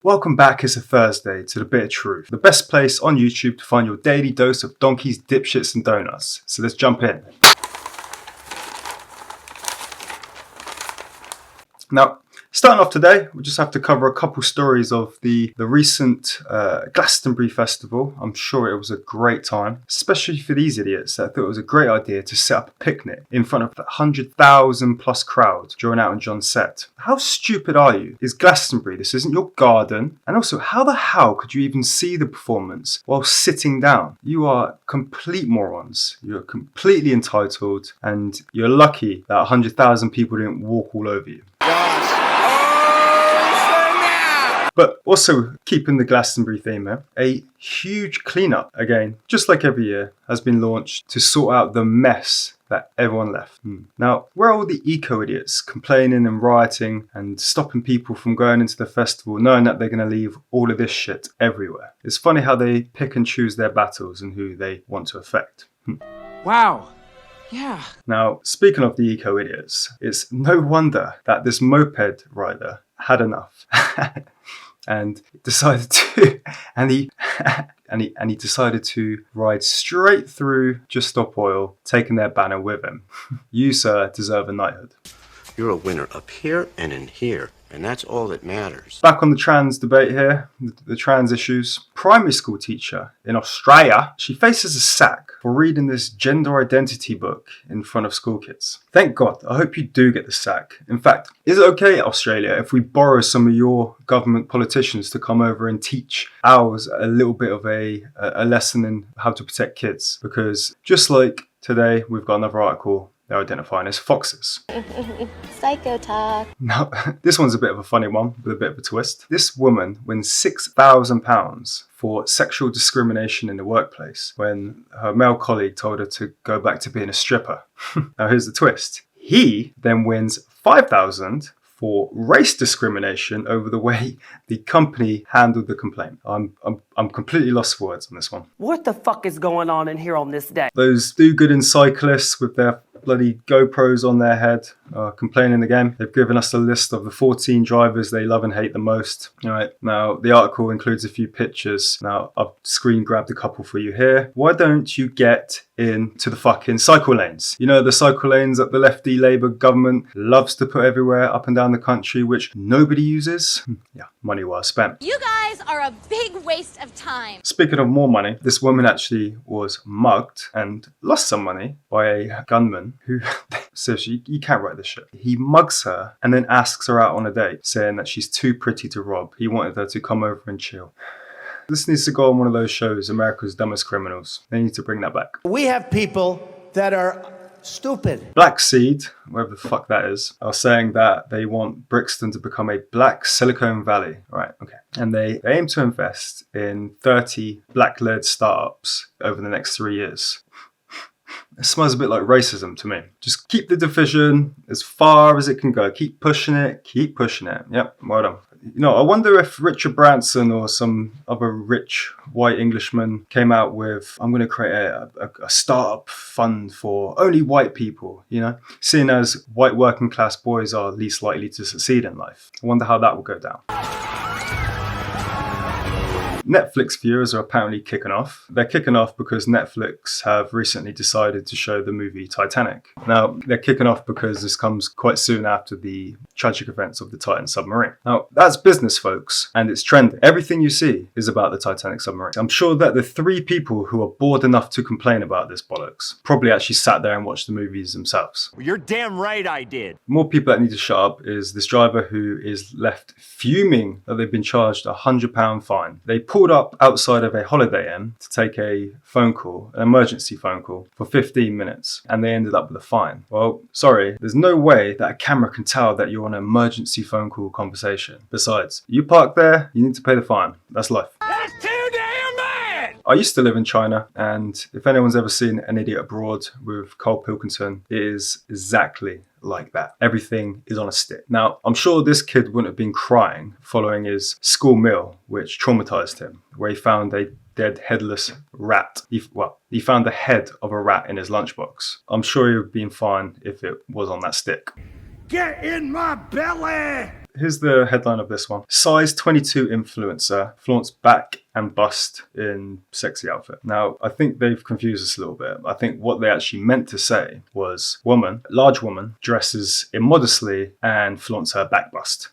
Welcome back, it's a Thursday, to The Bit of Truth, the best place on YouTube to find your daily dose of donkeys, dipshits and donuts. So let's jump in. Now, starting off today, we just have to cover a couple stories of the recent Glastonbury festival. I'm sure it was a great time, especially for these idiots that thought it was a great idea to set up a picnic in front of that 100,000 plus crowd during Elton John's set. How stupid are you? It's Glastonbury, this isn't your garden. And also, how the hell could you even see the performance while sitting down? You are complete morons. You're completely entitled, and you're lucky that 100,000 people didn't walk all over you. But also, keeping the Glastonbury theme here, a huge cleanup, again, just like every year, has been launched to sort out the mess that everyone left. Now, where are all the eco-idiots complaining and rioting and stopping people from going into the festival, knowing that they're going to leave all of this shit everywhere? It's funny how they pick and choose their battles and who they want to affect. Wow. Yeah. Now, speaking of the eco-idiots, it's no wonder that this moped rider had enough. And decided to, and he decided to ride straight through Just Stop Oil, taking their banner with him. You, sir, deserve a knighthood. You're a winner up here and in here, and that's all that matters. Back on the trans debate here, the trans issues. Primary school teacher in Australia, she faces a sack for reading this gender identity book in front of school kids. Thank God, I hope you do get the sack. In fact, is it okay, Australia, if we borrow some of your government politicians to come over and teach ours a little bit of a lesson in how to protect kids? Because just like today, we've got another article they're identifying as foxes. Psycho talk. Now, this one's a bit of a funny one with a bit of a twist. This woman wins £6,000 for sexual discrimination in the workplace when her male colleague told her to go back to being a stripper. Now, here's the twist. He then wins £5,000 for race discrimination over the way the company handled the complaint. I'm completely lost for words on this one. What the fuck is going on in here on this day? Those do-gooding cyclists with their bloody GoPros on their head are complaining again. They've given us a list of the 14 drivers they love and hate the most. All right, now the article includes a few pictures. Now I've screen grabbed a couple for you here. Why don't you get into the fucking cycle lanes? You know, the cycle lanes that the lefty Labour government loves to put everywhere up and down the country, which nobody uses? Yeah, money well spent. You guys are a big waste of time. Speaking of more money, this woman actually was mugged and lost some money by a gunman who, seriously, you can't write this shit. He mugs her and then asks her out on a date, saying that she's too pretty to rob. He wanted her to come over and chill. This needs to go on one of those shows, America's Dumbest Criminals. They need to bring that back. We have people that are stupid. Black Seed, wherever the fuck that is, are saying that they want Brixton to become a black Silicon Valley. Right, okay. And they aim to invest in 30 black-led startups over the next 3 years. It smells a bit like racism to me. Just keep the division as far as it can go. Keep pushing it. Keep pushing it. Yep, well done. You know, I wonder if Richard Branson or some other rich white Englishman came out with, I'm going to create a startup fund for only white people, you know, seeing as white working class boys are least likely to succeed in life. I wonder how that will go down. Netflix viewers are apparently kicking off. They're kicking off because Netflix have recently decided to show the movie Titanic. Now, they're kicking off because this comes quite soon after the tragic events of the Titan submarine. Now, that's business, folks, and it's trending. Everything you see is about the Titanic submarine. I'm sure that the 3 people who are bored enough to complain about this bollocks probably actually sat there and watched the movies themselves. Well, you're damn right I did. More people that need to shut up is this driver who is left fuming that they've been charged a £100 fine. They pulled up outside of a Holiday Inn to take a phone call, an emergency phone call, for 15 minutes, and they ended up with a fine. Well, sorry, there's no way that a camera can tell that you're on an emergency phone call conversation. Besides, you park there, you need to pay the fine. That's life. That's too damn bad! I used to live in China, and if anyone's ever seen An Idiot Abroad with Carl Pilkington, it is exactly like that. Everything is on a stick. Now, I'm sure this kid wouldn't have been crying following his school meal, which traumatized him, where he found a dead headless rat. He found the head of a rat in his lunchbox. I'm sure he would have been fine if it was on that stick. Get in my belly! Here's the headline of this one. Size 22 influencer flaunts back and bust in sexy outfit. Now, I think they've confused us a little bit. I think what they actually meant to say was large woman, dresses immodestly and flaunts her back bust.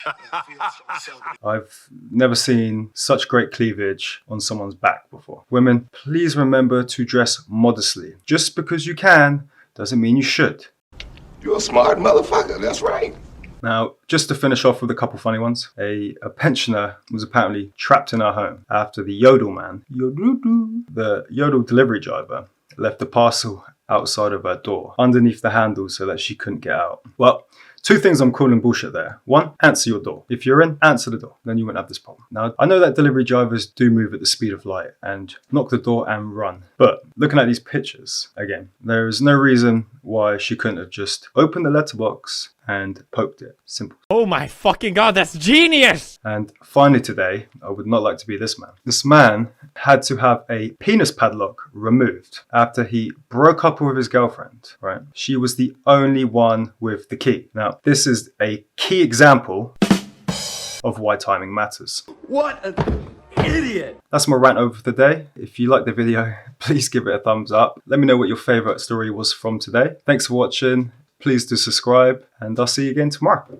I've never seen such great cleavage on someone's back before. Women, please remember to dress modestly. Just because you can doesn't mean you should. You're a smart motherfucker, that's right. Now, just to finish off with a couple funny ones, a pensioner was apparently trapped in her home after the Yodel Man, the Yodel delivery driver, left a parcel outside of her door, underneath the handle so that she couldn't get out. Well, two things I'm calling bullshit there. One, answer your door. If you're in, answer the door. Then you won't have this problem. Now, I know that delivery drivers do move at the speed of light and knock the door and run. But looking at these pictures, again, there is no reason why she couldn't have just opened the letterbox and poked it. Simple. Oh my fucking god, that's genius! And finally today, I would not like to be this man. This man had to have a penis padlock removed after he broke up with his girlfriend, right? She was the only one with the key. Now, this is a key example of why timing matters. What an idiot! That's my rant over for the day. If you liked the video, please give it a thumbs up. Let me know what your favorite story was from today. Thanks for watching. Please do subscribe, and I'll see you again tomorrow.